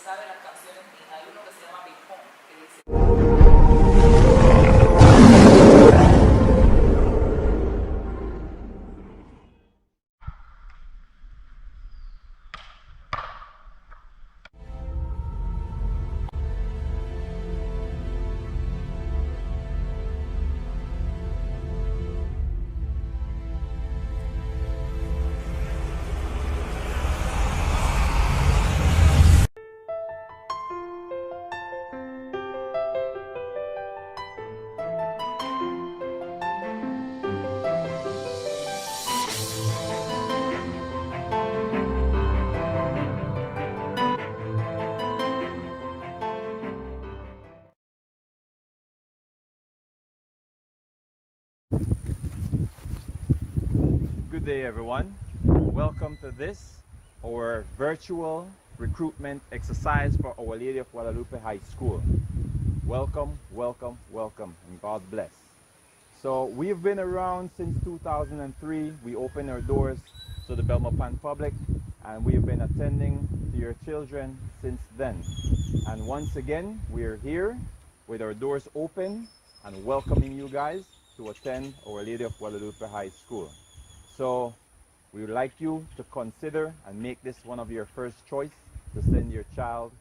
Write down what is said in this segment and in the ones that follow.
sabe las canciones mías. Hay uno que se llama Big Home, que dice... Good day, everyone. Welcome to this, our virtual recruitment exercise for Our Lady of Guadalupe High School. Welcome, welcome, welcome, and God bless. So we've been around since 2003. We opened our doors to the Belmopan public, and we've been attending to your children since then. And once again, we're here with our doors open and welcoming you guys to attend Our Lady of Guadalupe High School. So we would like you to consider and make this one of your first choice to send your child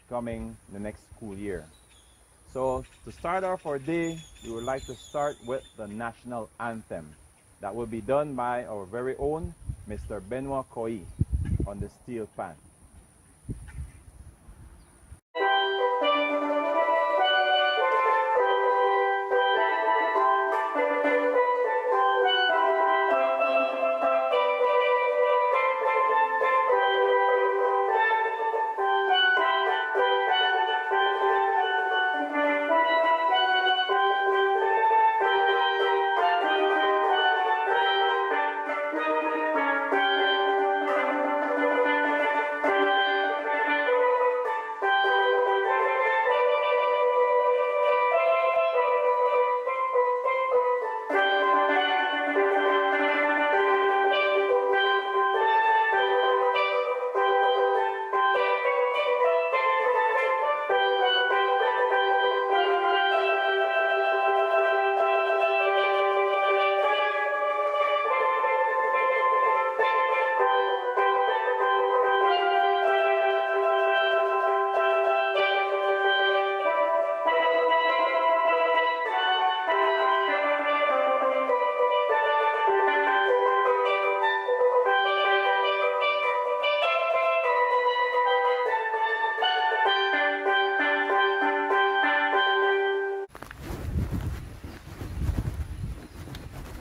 coming the next school year. So to start off our day, we would like to start with the national anthem that will be done by our very own Mr. Benoit Koi on the steel pan.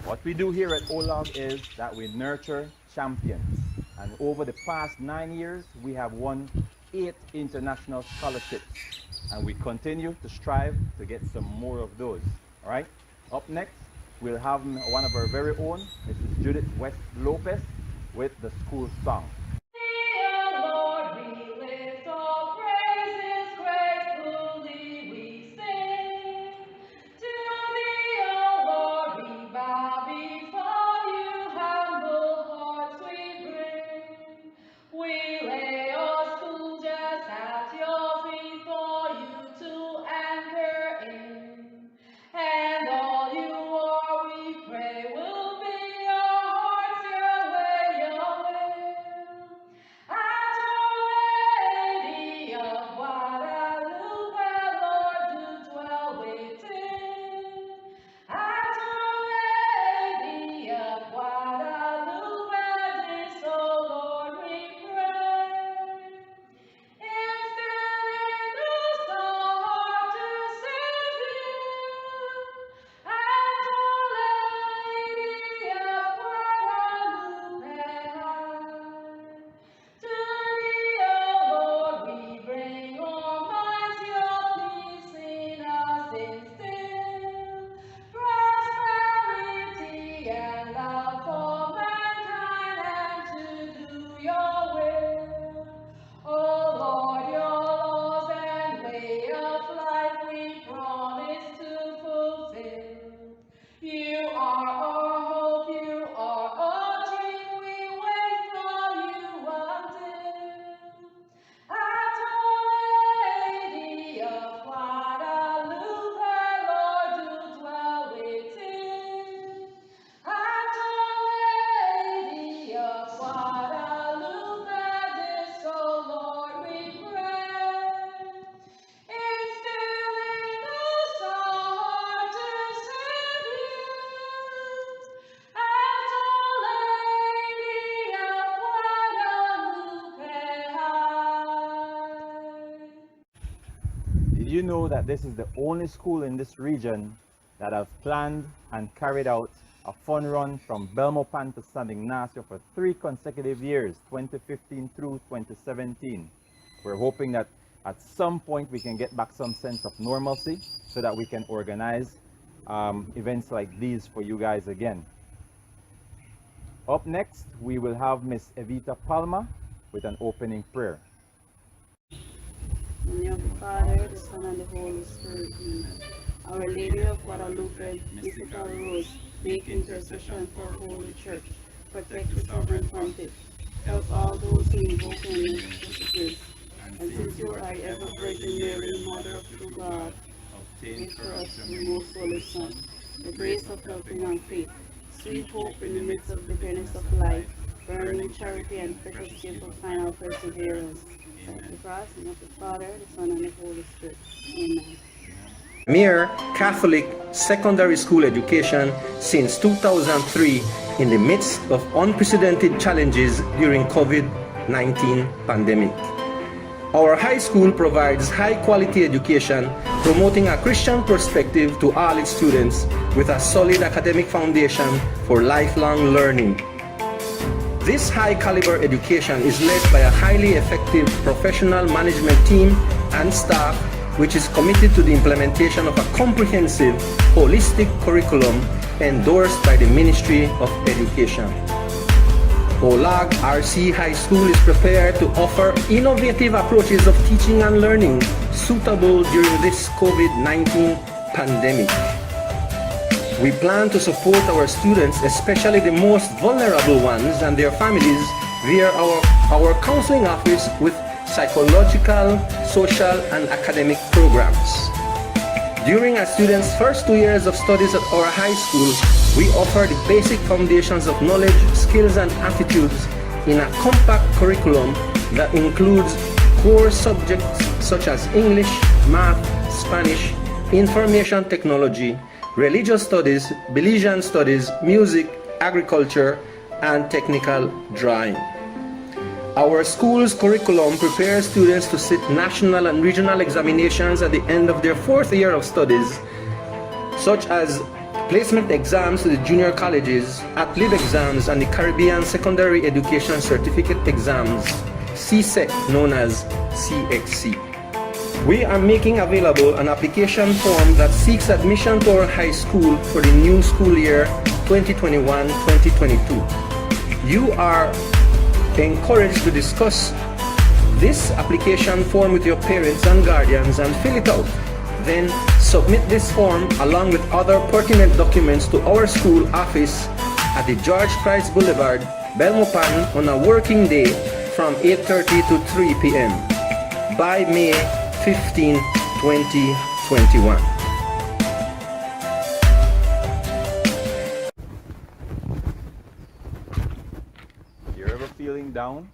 What we do here at Olog is that we nurture champions. And over the past 9 years, we have won 8 international scholarships. And we continue to strive to get some more of those. All right? Up next, we'll have one of our very own, Mrs. Judith West Lopez, with the school song. you know that this is the only school in this region that has planned and carried out a fun run from Belmopan to San Ignacio for 3 consecutive years, 2015 through 2017. We're hoping that at some point we can get back some sense of normalcy so that we can organize events like these for you guys again. Up next, we will have Miss Evita Palma with an opening prayer. In the name of the Father, the Son, and the Holy Spirit. Amen. Our Lady of Guadalupe, mystical rose, make intercession for Holy Church. Protect the sovereign pontiff. Help all those who invoke your name. And since you are ever Virgin Mary, Mother of true God, obtain for us your most holy Son, the grace of helping and faith, sweet hope in the midst of the bitterness of life, burning charity and precious gift of final perseverance. Thank you, God, in the name of the Father, the Son, and the Holy Spirit. Amen. Mere Catholic secondary school education since 2003 in the midst of unprecedented challenges during COVID-19 pandemic. Our high school provides high-quality education, promoting a Christian perspective to all its students with a solid academic foundation for lifelong learning. This high-caliber education is led by a highly effective professional management team and staff which is committed to the implementation of a comprehensive, holistic curriculum endorsed by the Ministry of Education. Olog RC High School is prepared to offer innovative approaches of teaching and learning suitable during this COVID-19 pandemic. We plan to support our students, especially the most vulnerable ones and their families, via our counseling office with psychological, social, and academic programs. During our students' first 2 years of studies at our high school, we offer the basic foundations of knowledge, skills, and attitudes in a compact curriculum that includes core subjects such as English, math, Spanish, information technology, religious studies, Belizean studies, music, agriculture, and technical drawing. Our school's curriculum prepares students to sit national and regional examinations at the end of their 4th year of studies, such as placement exams to the junior colleges, at-lib exams, and the Caribbean Secondary Education Certificate exams, CSEC, known as CXC. We are making available an application form that seeks admission to our high school for the new school year 2021-2022. You are encouraged to discuss this application form with your parents and guardians and fill it out. Then submit this form along with other pertinent documents to our school office at the George Price Boulevard, Belmopan, on a working day from 8:30 to 3 p.m. by May 15, 2021. If you're ever feeling down,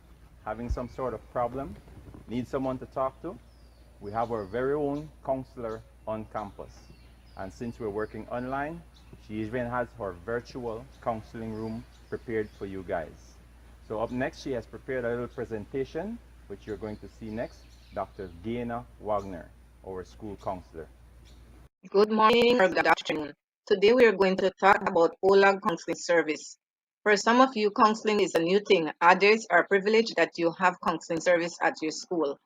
having some sort of problem, need someone to talk to, we have our very own counselor on campus. And since we're working online, she even has her virtual counseling room prepared for you guys. So up next, she has prepared a little presentation, which you're going to see next, Dr. Gaina Wagner, our school counselor. Good morning or good afternoon. Today we are going to talk about Olog counseling service. For some of you, counseling is a new thing. Others are privileged that you have counseling service at your school.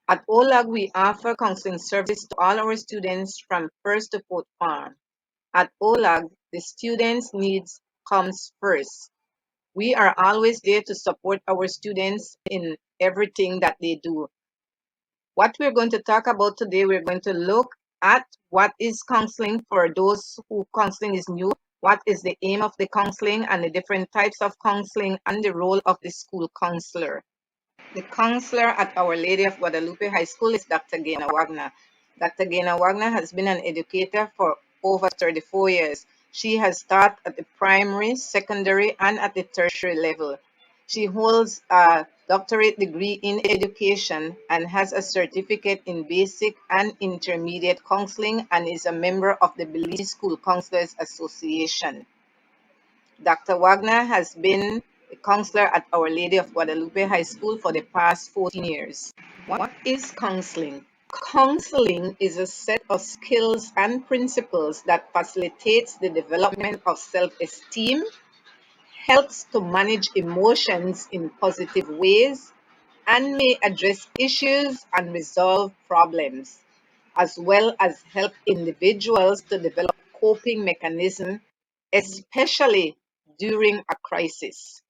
At Olog, we offer counseling service to all our students from 1st to 4th form. At Olog, the students' needs comes first. We are always there to support our students in everything that they do. What we're going to talk about today, we're going to look at what is counseling for those who counseling is new, what is the aim of the counseling and the different types of counseling and the role of the school counselor. The counselor at Our Lady of Guadalupe High School is Dr. Gaina Wagner. Dr. Gaina Wagner has been an educator for over 34 years. She has taught at the primary, secondary, and at the tertiary level. She holds a doctorate degree in education and has a certificate in basic and intermediate counseling and is a member of the Belize School Counselors Association. Dr. Wagner has been a counselor at Our Lady of Guadalupe High School for the past 14 years. What is counseling? Counseling is a set of skills and principles that facilitates the development of self-esteem, helps to manage emotions in positive ways, and may address issues and resolve problems, as well as help individuals to develop coping mechanisms, especially during a crisis.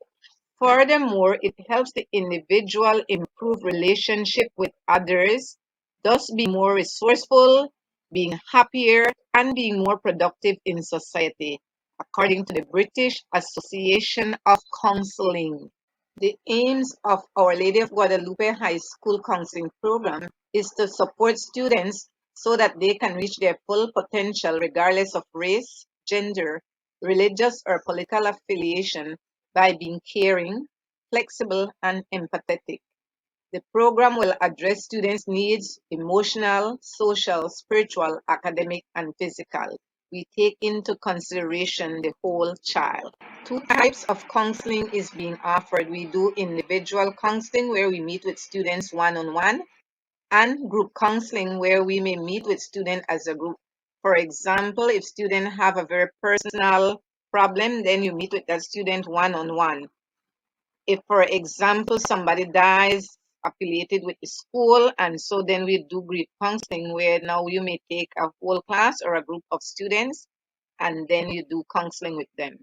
Furthermore, it helps the individual improve relationship with others, thus being more resourceful, being happier, and being more productive in society, according to the British Association of Counseling. The aims of Our Lady of Guadalupe High School Counseling Program is to support students so that they can reach their full potential regardless of race, gender, religious, or political affiliation by being caring, flexible, and empathetic. The program will address students' needs, emotional, social, spiritual, academic, and physical. We take into consideration the whole child. Two types of counseling is being offered. We do individual counseling where we meet with students one-on-one, and group counseling where we may meet with students as a group. For example, if students have a very personal problem, then you meet with that student one-on-one. If, for example, somebody dies affiliated with the school, and so then we do group counseling where now you may take a whole class or a group of students and then you do counseling with them.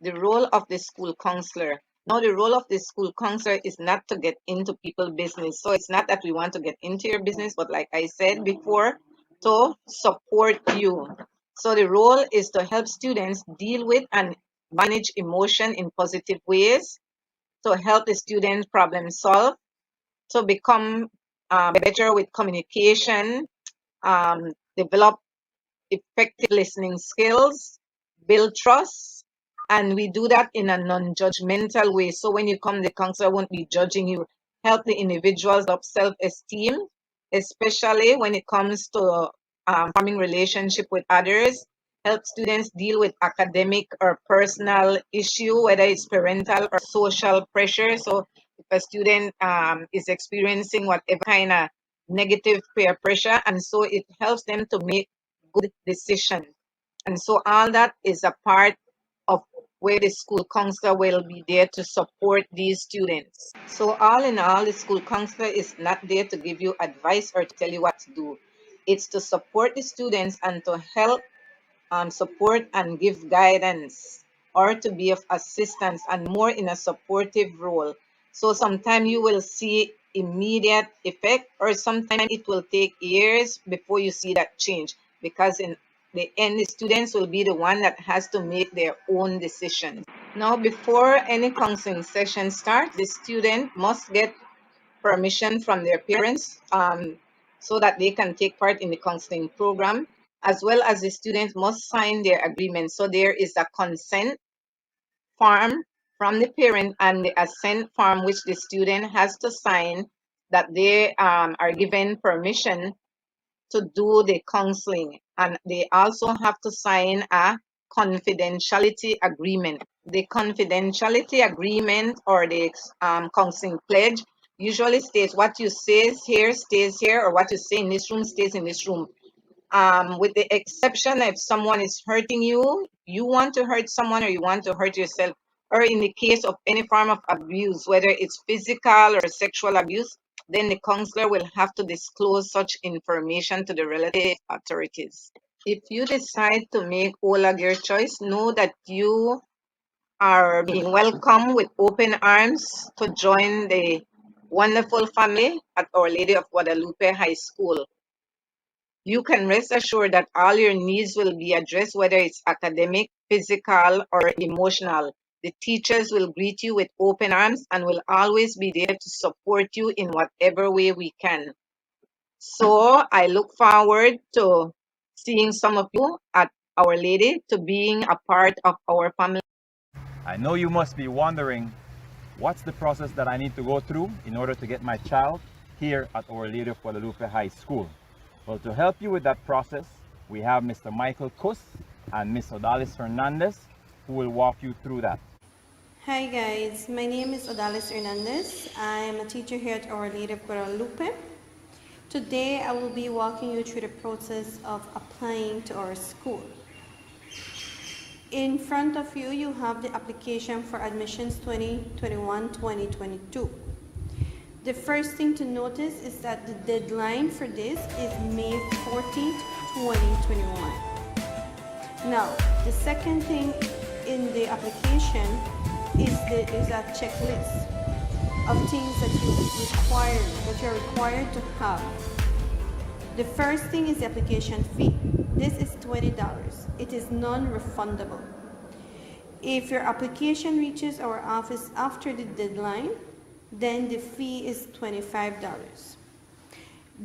The role of the school counselor. Now, the role of the school counselor is not to get into people's business. So it's not that we want to get into your business, but like I said before, to support you. So the role is to help students deal with and manage emotion in positive ways, to help the students problem solve, to become better with communication, develop effective listening skills, build trust, and we do that in a non-judgmental way. So when you come, the counselor won't be judging you. Help the individuals of self-esteem, especially when it comes to forming relationship with others. Help students deal with academic or personal issue, whether it's parental or social pressure. So if a student is experiencing whatever kind of negative peer pressure, and so it helps them to make good decision. And so all that is a part of where the school counselor will be there to support these students. So all in all, the school counselor is not there to give you advice or to tell you what to do. It's to support the students and to help support and give guidance, or to be of assistance and more in a supportive role. So sometimes you will see immediate effect, or sometimes it will take years before you see that change, because in the end the students will be the one that has to make their own decisions. Now, before any counseling session starts, the student must get permission from their parents so that they can take part in the counseling program, as well as the student must sign their agreement. So there is a consent form from the parent and the assent form which the student has to sign, that they are given permission to do the counseling, and they also have to sign a confidentiality agreement. The confidentiality agreement, or the counseling pledge, usually states what you say here stays here, or what you say in this room stays in this room. With the exception if someone is hurting you, you want to hurt someone, or you want to hurt yourself, or in the case of any form of abuse, whether it's physical or sexual abuse, then the counselor will have to disclose such information to the relative authorities. If you decide to make Olog your choice, know that you are being welcomed with open arms to join the wonderful family at Our Lady of Guadalupe High School. You can rest assured that all your needs will be addressed, whether it's academic, physical, or emotional. The teachers will greet you with open arms and will always be there to support you in whatever way we can. So I look forward to seeing some of you at Our Lady, to being a part of our family. I know you must be wondering, what's the process that I need to go through in order to get my child here at Our Lady of Guadalupe High School? Well, to help you with that process, we have Mr. Michael Kus and Ms. Odalis Hernandez, who will walk you through that. Hi guys, my name is Odalis Hernandez. I'm a teacher here at Our Lady of Guadalupe. Today I will be walking you through the process of applying to our school. In front of you, you have the application for admissions 2021-2022. The first thing to notice is that the deadline for this is May 14th, 2021. Now, the second thing in the application is a checklist of things that you're required to have. The first thing is the application fee. This is $20. It is non-refundable. If your application reaches our office after the deadline, then the fee is $25.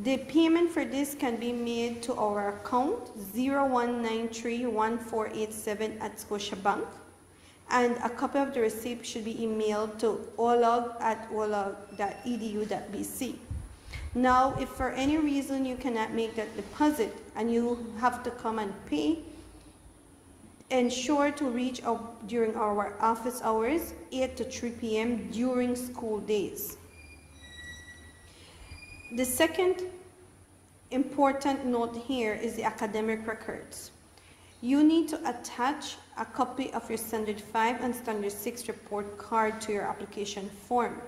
The payment for this can be made to our account 01931487 and a copy of the receipt should be emailed to olog@olog.edu.bc. Now, if for any reason you cannot make that deposit and you have to come and pay, ensure to reach out during our office hours, 8 to 3 p.m. during school days. The second important note here is the academic records. You need to attach a copy of your Standard 5 and Standard 6 report card to your application form.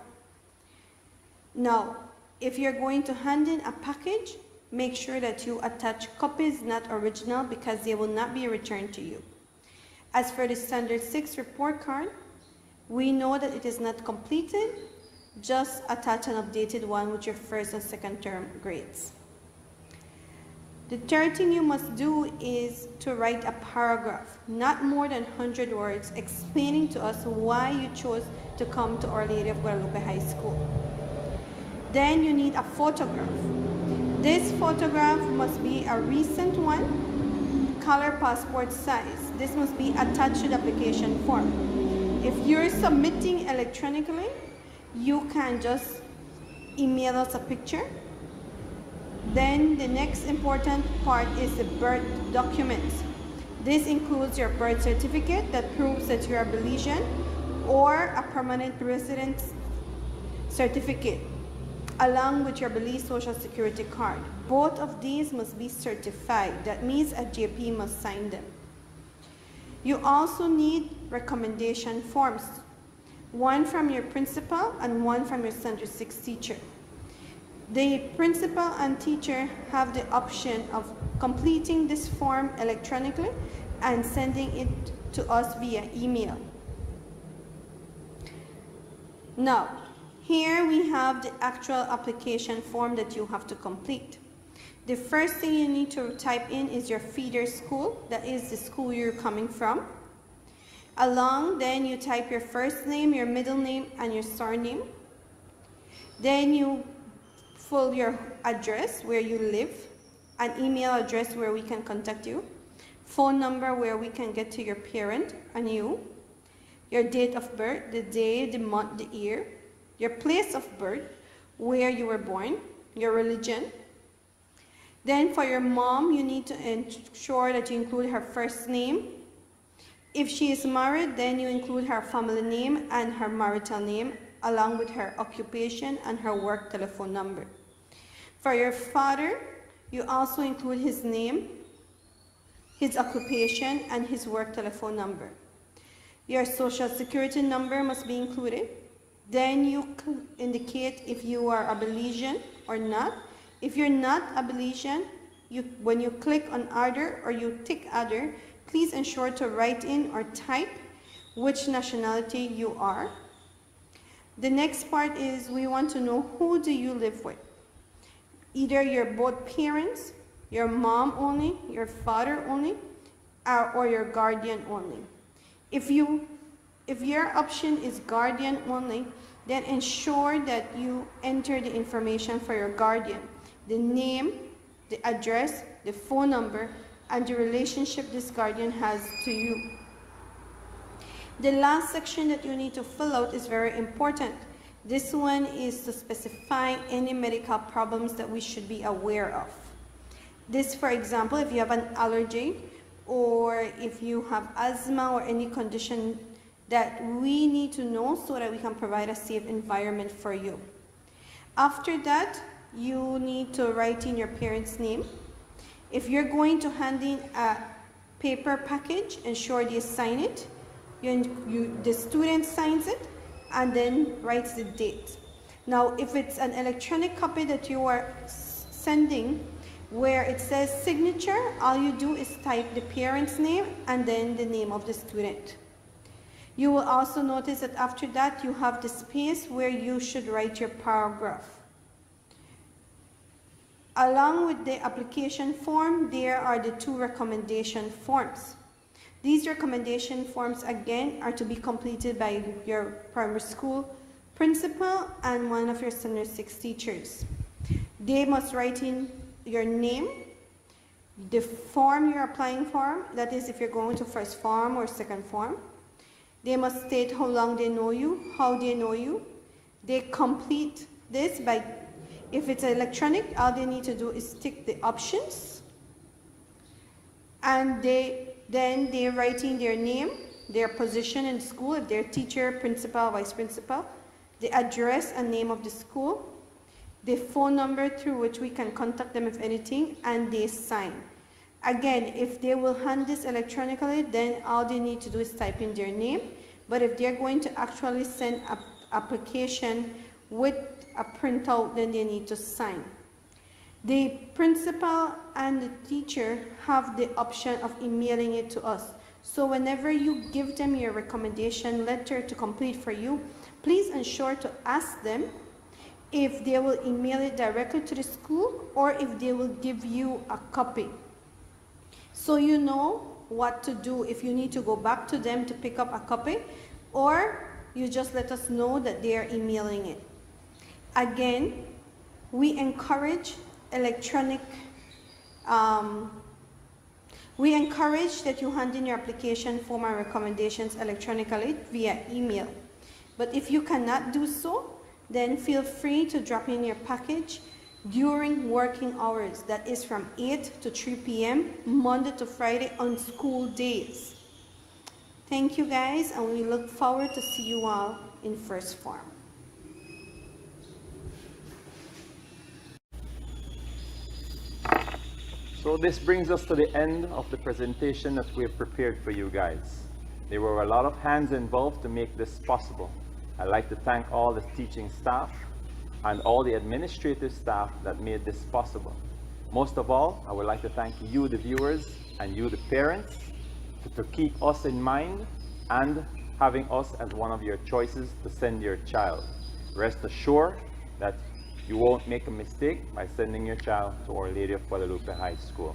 Now, if you're going to hand in a package, make sure that you attach copies, not original, because they will not be returned to you. As for the Standard 6 report card, we know that it is not completed. Just attach an updated one with your first and second term grades. The third thing you must do is to write a paragraph, not more than 100 words, explaining to us why you chose to come to Our Lady of Guadalupe High School. Then you need a photograph. This photograph must be a recent one, color passport size. This must be attached to the application form. If you're submitting electronically, you can just email us a picture. Then the next important part is the birth documents. This includes your birth certificate that proves that you are Belizean or a permanent resident certificate, along with your Belize Social Security card. Both of these must be certified. That means a JP must sign them. You also need recommendation forms, one from your principal and one from your Standard 6 teacher. The principal and teacher have the option of completing this form electronically and sending it to us via email. Now, here we have the actual application form that you have to complete. The first thing you need to type in is your feeder school, that is the school you're coming from. Then you type your first name, your middle name, and your surname. Then you fill your address where you live, an email address where we can contact you, phone number where we can get to your parent and you, your date of birth, the day, the month, the year, your place of birth, where you were born, your religion. Then for your mom, you need to ensure that you include her first name. If she is married, then you include her family name and her marital name, along with her occupation and her work telephone number. For your father, you also include his name, his occupation, and his work telephone number. Your social security number must be included. Then you indicate if you are a Belizean or not. If you're not a Belizean, when you click on other or you tick other, please ensure to write in or type which nationality you are. The next part is we want to know who do you live with. Either your both parents, your mom only, your father only, or your guardian only. If your option is guardian only, then ensure that you enter the information for your guardian, the name, the address, the phone number, and the relationship this guardian has to you. The last section that you need to fill out is very important. This one is to specify any medical problems that we should be aware of. This, for example, if you have an allergy or if you have asthma or any condition that we need to know so that we can provide a safe environment for you. After that, you need to write in your parents' name. If you're going to hand in a paper package, ensure they sign it. The student signs it and then writes the date. Now, if it's an electronic copy that you are sending where it says signature, all you do is type the parent's name and then the name of the student. You will also notice that after that you have the space where you should write your paragraph. Along with the application form, there are the 2 recommendation forms. These recommendation forms, again, are to be completed by your primary school principal and one of your standard 6 teachers. They must write in your name, the form you're applying for, that is if you're going to first form or second form. They must state how long they know you, how they know you. They complete this by, if it's electronic, all they need to do is tick the options. And then they're writing their name, their position in school, if they're teacher, principal, vice principal, the address and name of the school, the phone number through which we can contact them if anything, and they sign. Again, if they will hand this electronically, then all they need to do is type in their name. But if they're going to actually send an application with a printout, then they need to sign. The principal and the teacher have the option of emailing it to us. So whenever you give them your recommendation letter to complete for you, please ensure to ask them if they will email it directly to the school or if they will give you a copy. So you know what to do if you need to go back to them to pick up a copy, or you just let us know that they are emailing it. Again, we encourage electronic, we encourage that you hand in your application form and recommendations electronically via email. But if you cannot do so, then feel free to drop in your package during working hours, that is from 8 to 3 p.m. Monday to Friday on school days. Thank you guys, and we look forward to see you all in first form. So this brings us to the end of the presentation that we have prepared for you guys. There were a lot of hands involved to make this possible. I'd like to thank all the teaching staff and all the administrative staff that made this possible. Most of all, I would like to thank you, the viewers, and you, the parents, to keep us in mind and having us as one of your choices to send your child. Rest assured that you won't make a mistake by sending your child to Our Lady of Guadalupe High School.